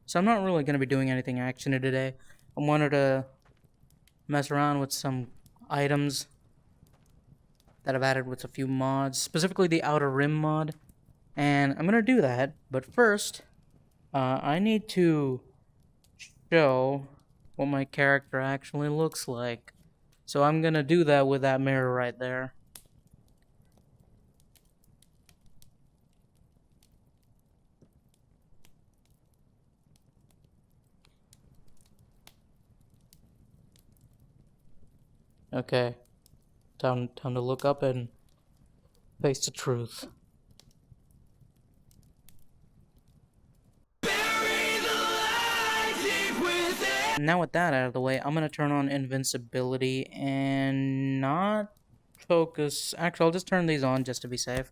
So I'm not really going to be doing anything actiony today. I wanted to mess around with some items that I've added with a few mods, specifically the Outer Rim mod. And I'm going to do that, but first, I need to show what my character actually looks like. So I'm going to do that with that mirror right there. Okay, time to look up and face the truth. Now with that out of the way, I'm gonna turn on invincibility and not focus. Actually, I'll just turn these on just to be safe.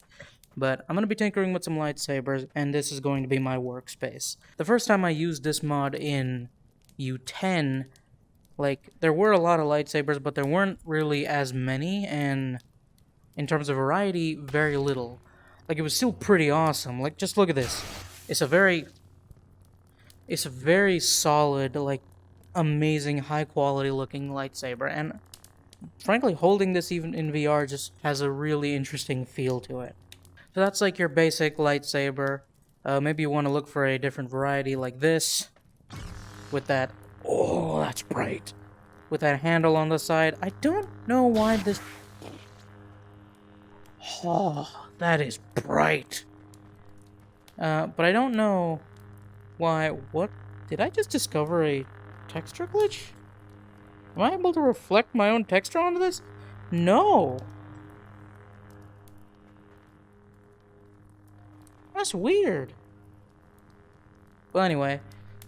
But I'm gonna be tinkering with some lightsabers, and this is going to be my workspace. The first time I used this mod in U10, like, there were a lot of lightsabers, but there weren't really as many, and in terms of variety, very little. Like, it was still pretty awesome. Like, just look at this. It's a very solid, like, amazing, high quality looking lightsaber, and frankly, holding this even in VR just has a really interesting feel to it. So that's like your basic lightsaber. Maybe you want to look for a different variety like this, with that, oh, that's bright, with that handle on the side. I don't know why this, oh, that is bright. But I don't know why, what, did I just discover a texture glitch? Am I able to reflect my own texture onto this? No. That's weird. Well, anyway,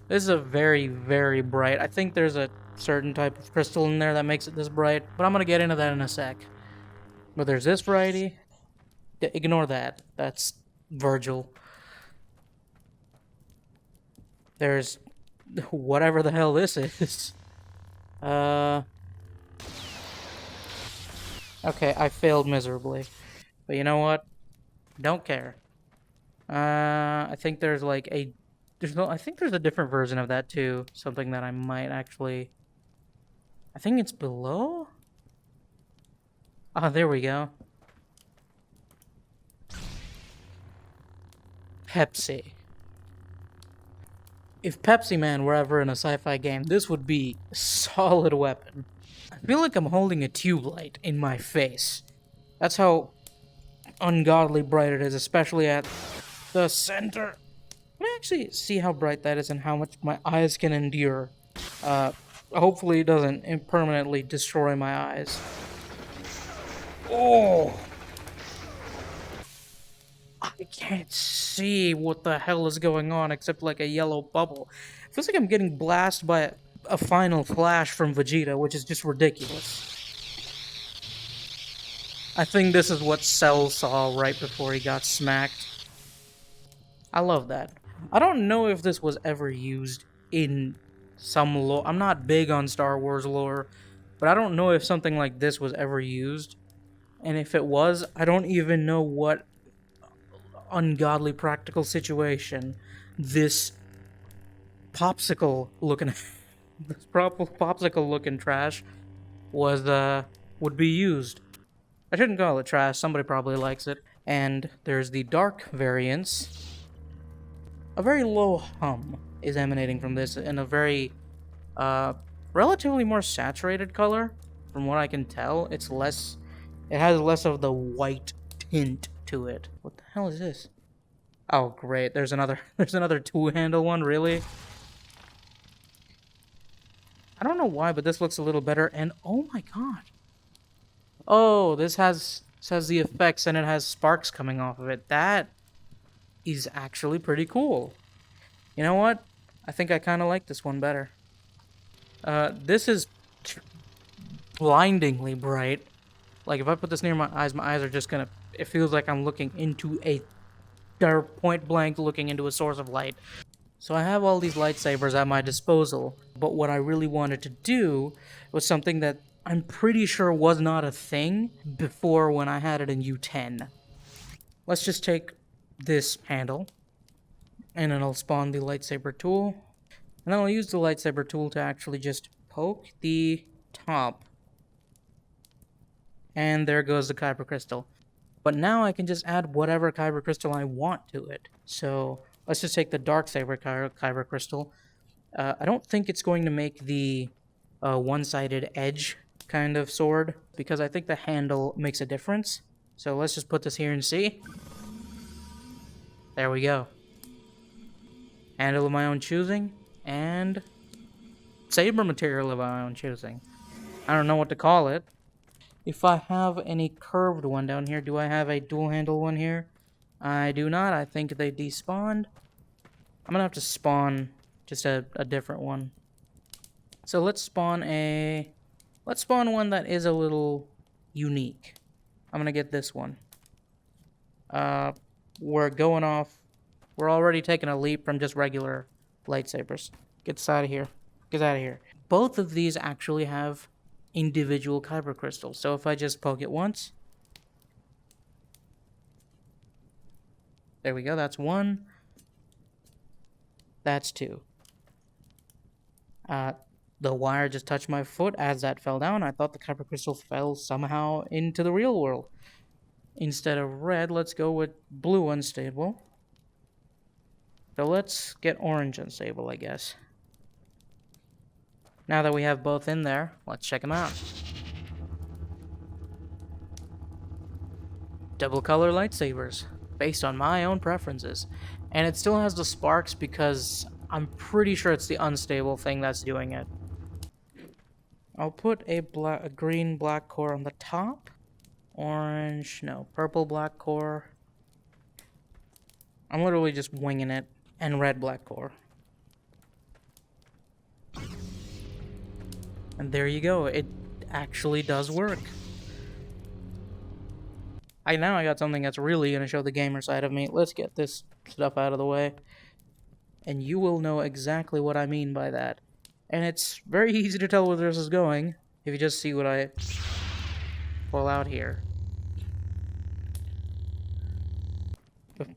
this is a very, very bright. I think there's a certain type of crystal in there that makes it this bright, but I'm gonna get into that in a sec. But there's this variety. Ignore that. That's Virgil. There's whatever the hell this is. Okay, I failed miserably. But you know what? Don't care. I think there's like a... I think there's a different version of that too. Something that I might actually... I think it's below? Ah, there we go. Pepsi. If Pepsi Man were ever in a sci-fi game, this would be a solid weapon. I feel like I'm holding a tube light in my face. That's how ungodly bright it is, especially at the center. Let me actually see how bright that is and how much my eyes can endure. Hopefully it doesn't permanently destroy my eyes. Oh! I can't see what the hell is going on except like a yellow bubble. It feels like I'm getting blasted by a final flash from Vegeta, which is just ridiculous. I think this is what Cell saw right before he got smacked. I love that. I don't know if this was ever used in some lore. I'm not big on Star Wars lore, but I don't know if something like this was ever used. And if it was, I don't even know what ungodly practical situation this popsicle looking trash would be used. I shouldn't call it trash, somebody probably likes it. And there's the dark variants. A very low hum is emanating from this in a very relatively more saturated color. From what I can tell, it has less of the white tint to it. What the hell is this? Oh great, there's another two-handle one, really? I don't know why, but this looks a little better, and oh my god. Oh, this has the effects and it has sparks coming off of it. That is actually pretty cool. You know what? I think I kind of like this one better. This is blindingly bright. Like, if I put this near my eyes are just gonna... It feels like I'm looking into they're point blank looking into a source of light. So I have all these lightsabers at my disposal, but what I really wanted to do was something that I'm pretty sure was not a thing before when I had it in U10. Let's just take this handle, and then I'll spawn the lightsaber tool. And then I'll use the lightsaber tool to actually just poke the top. And there goes the Kyber Crystal. But now I can just add whatever Kyber Crystal I want to it. So let's just take the Darksaber Kyber Crystal. I don't think it's going to make the one-sided edge kind of sword, because I think the handle makes a difference. So let's just put this here and see. There we go. Handle of my own choosing, and saber material of my own choosing. I don't know what to call it. If I have any curved one down here, do I have a dual handle one here? I do not. I think they despawned. I'm gonna have to spawn just a different one. So let's spawn one that is a little unique. I'm gonna get this one. We're going off. We're already taking a leap from just regular lightsabers. Get this out of here. Get out of here. Both of these actually have individual Kyber crystals. So if I just poke it once. There we go. That's one. That's two. The wire just touched my foot as that fell down. I thought the Kyber crystal fell somehow into the real world. Instead of red, let's go with blue unstable. So let's get orange unstable, I guess. Now that we have both in there, let's check them out. Double color lightsabers, based on my own preferences. And it still has the sparks because I'm pretty sure it's the unstable thing that's doing it. I'll put a green black core on the top. Orange, no, purple black core. I'm literally just winging it. And red black core. And there you go. It actually does work. Now I got something that's really going to show the gamer side of me. Let's get this stuff out of the way. And you will know exactly what I mean by that. And it's very easy to tell where this is going if you just see what I pull out here.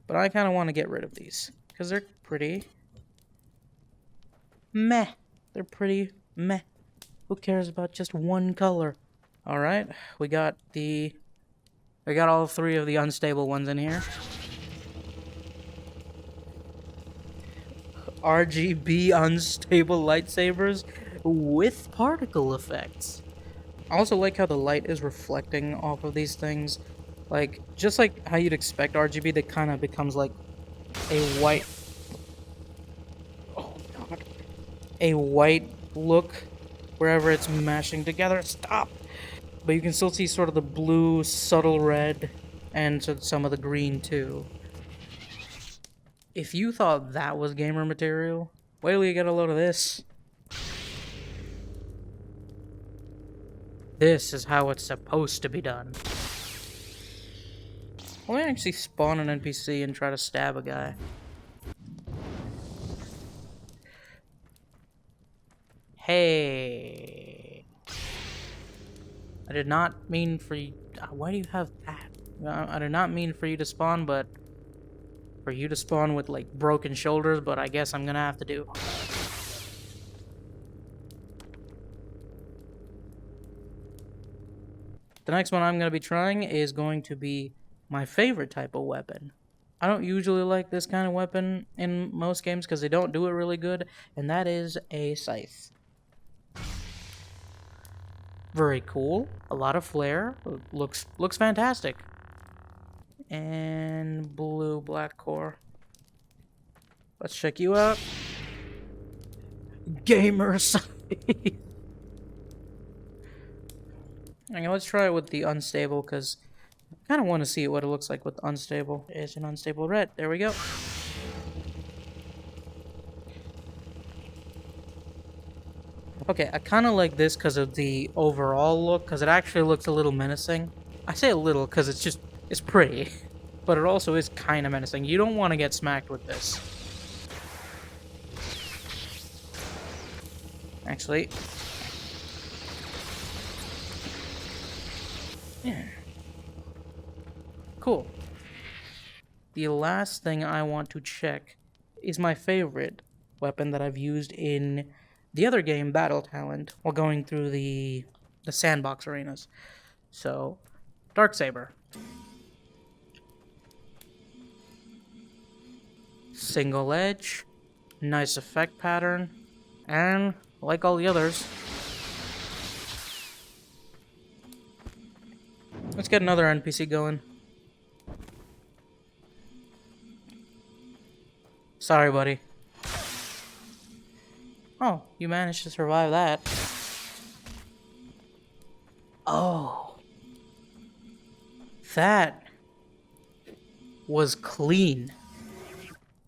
But I kind of want to get rid of these. Because they're pretty meh. They're pretty meh. Who cares about just one color? Alright, we got all three of the unstable ones in here. RGB unstable lightsabers with particle effects. I also like how the light is reflecting off of these things. Like, just like how you'd expect RGB, that kind of becomes like a white... Oh, God. A white look wherever it's mashing together. Stop! But you can still see sort of the blue, subtle red, and some of the green, too. If you thought that was gamer material, wait till you get a load of this. This is how it's supposed to be done. Let me actually spawn an NPC and try to stab a guy. Hey. I did not mean for you... Why do you have that? I did not mean for you to spawn, but... For you to spawn with, like, broken shoulders, but I guess I'm gonna have to do. The next one I'm gonna be trying is going to be my favorite type of weapon. I don't usually like this kind of weapon in most games because they don't do it really good, and that is a scythe. Very cool. A lot of flair. Looks fantastic. And blue black core. Let's check you out. Gamer scythe. Okay, let's try it with the unstable because I kind of want to see what it looks like with unstable. It's an unstable red. There we go. Okay, I kind of like this because of the overall look, because it actually looks a little menacing. I say a little because it's pretty, but it also is kind of menacing. You don't want to get smacked with this. Actually, yeah. Cool. The last thing I want to check is my favorite, weapon that I've used in the other game, Battle Talent, while going through the sandbox arenas. So, Darksaber. Single edge, nice effect pattern, and like all the others, let's get another NPC going. Sorry, buddy. Oh, you managed to survive that. Oh. That was clean.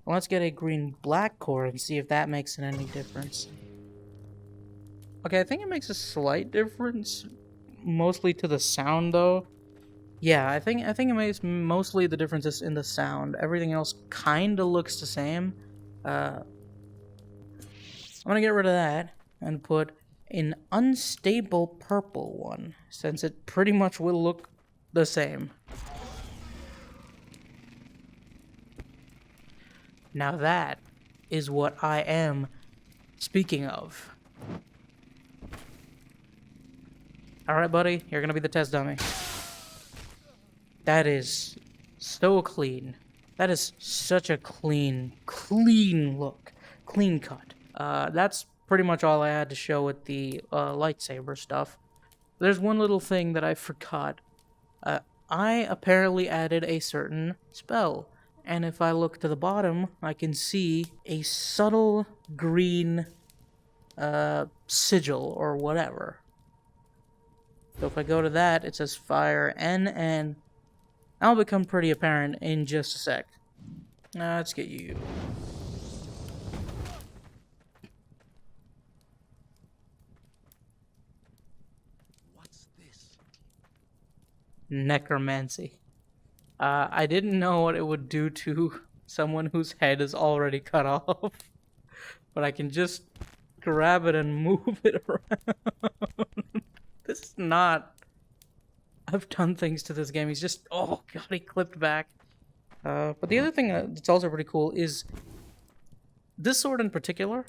Well, let's get a green-black core and see if that makes any difference. Okay, I think it makes a slight difference, mostly to the sound, though. Yeah, I think it makes mostly the differences in the sound. Everything else kind of looks the same. I'm gonna get rid of that and put an unstable purple one, since it pretty much will look the same. Now that is what I am speaking of. Alright, buddy, you're gonna be the test dummy. That is so clean. That is such a clean look. Clean cut. That's pretty much all I had to show with the lightsaber stuff. There's one little thing that I forgot. I apparently added a certain spell. And if I look to the bottom, I can see a subtle green sigil or whatever. So if I go to that, it says fire N, and that'll become pretty apparent in just a sec. Let's get you. What's this? Necromancy. I didn't know what it would do to someone whose head is already cut off, but I can just grab it and move it around. This is not... I've done things to this game. He's just... Oh, God, he clipped back. But the other thing that's also pretty cool is this sword in particular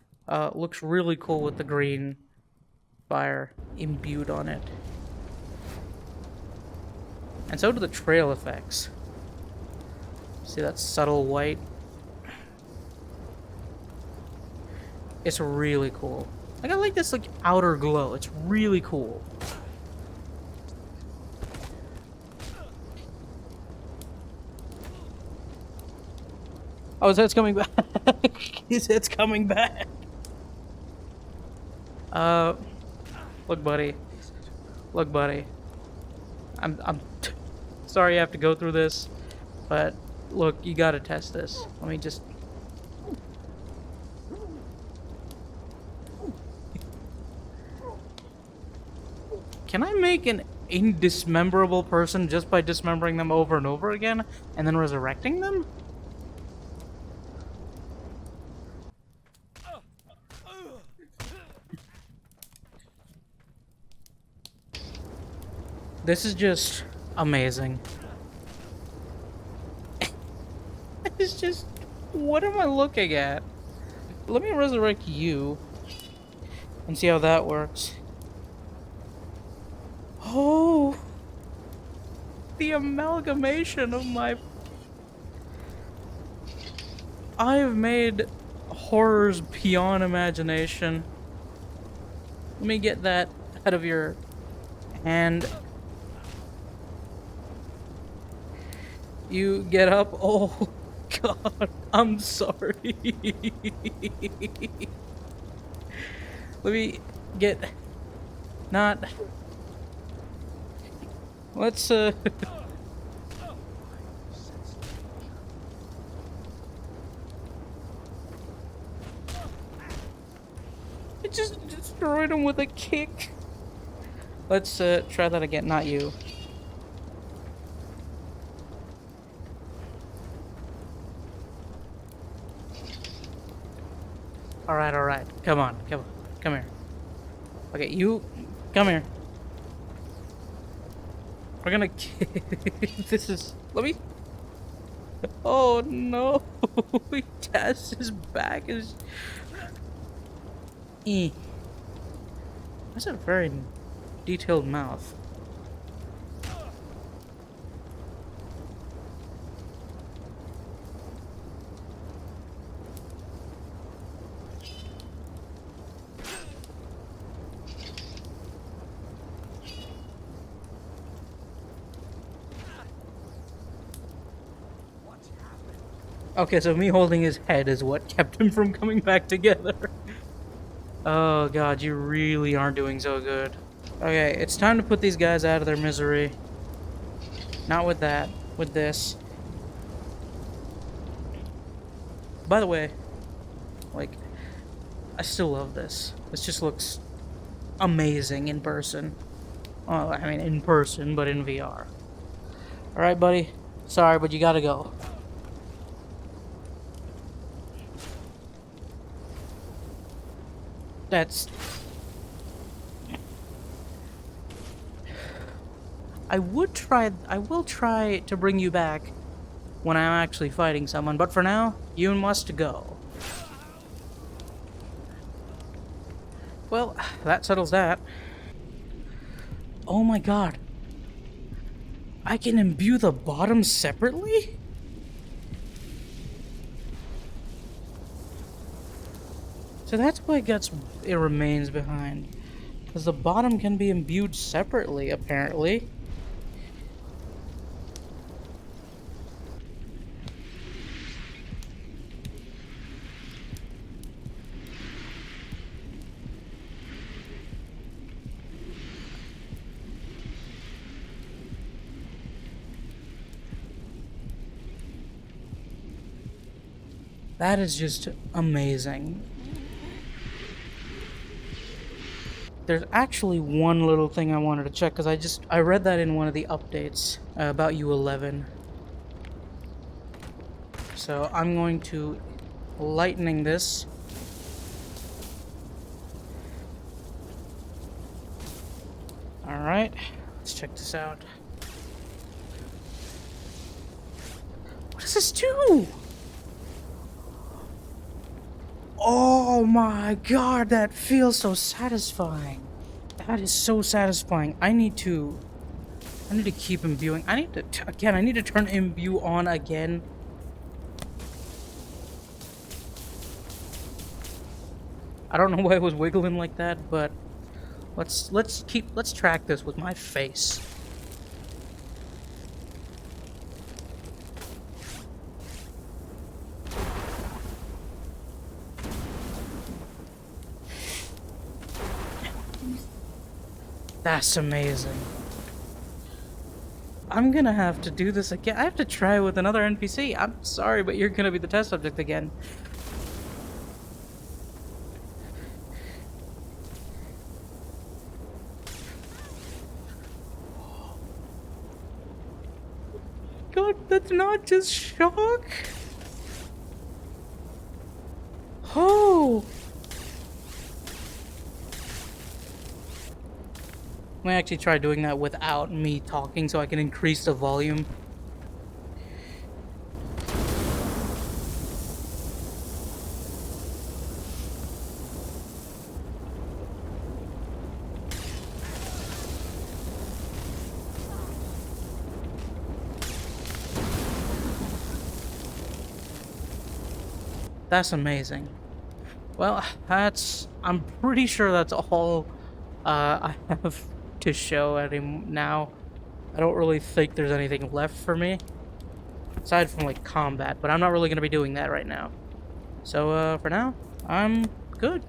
looks really cool with the green fire imbued on it. And so do the trail effects. See that subtle white? It's really cool. Like, I like this like outer glow. It's really cool. Oh, his head's coming back. His head's coming back. Look, buddy. Look, buddy. I'm sorry you have to go through this, but look, you gotta test this. Let me just... Can I make an indismemberable person just by dismembering them over and over again, and then resurrecting them? This is just amazing. It's just... What am I looking at? Let me resurrect you and see how that works. Oh! The amalgamation of my... I've made horrors beyond imagination. Let me get that out of your hand. You get up. Oh, God. I'm sorry. Let me get... Not... Let's, It just destroyed him with a kick. Let's, try that again. Not you. Alright, alright. Come on. Come here. Okay, you... Come here. We're gonna... This is... Let me... Oh, no. Taz, his back is... Eh. That's a very detailed mouth. What's happened? Okay, so me holding his head is what kept him from coming back together. Oh god, you really aren't doing so good. Okay, it's time to put these guys out of their misery. Not with that, with this. By the way, like, I still love this. This just looks amazing in person. Well, I mean, in person, but in VR. Alright, buddy. Sorry, but you gotta go. That's... I will try to bring you back when I'm actually fighting someone, but for now, you must go. Well, that settles that. Oh my god. I can imbue the bottom separately? So that's why it remains behind. Because the bottom can be imbued separately, apparently. That is just amazing. There's actually one little thing I wanted to check because I read that in one of the updates about U11. So I'm going to lightning this. All right, let's check this out. What does this do? Oh my god, that feels so satisfying. That is so satisfying. I need to keep imbuing. I need to turn imbue on again. I don't know why it was wiggling like that, but let's track this with my face. That's amazing. I'm gonna have to do this again. I have to try with another NPC. I'm sorry, but you're gonna be the test subject again. God, that's not just shock. Oh! I'm gonna actually try doing that without me talking so I can increase the volume. That's amazing. Well, I'm pretty sure that's all I have to show at him now. I don't really think there's anything left for me. Aside from, like, combat, but I'm not really going to be doing that right now. So, for now, I'm good.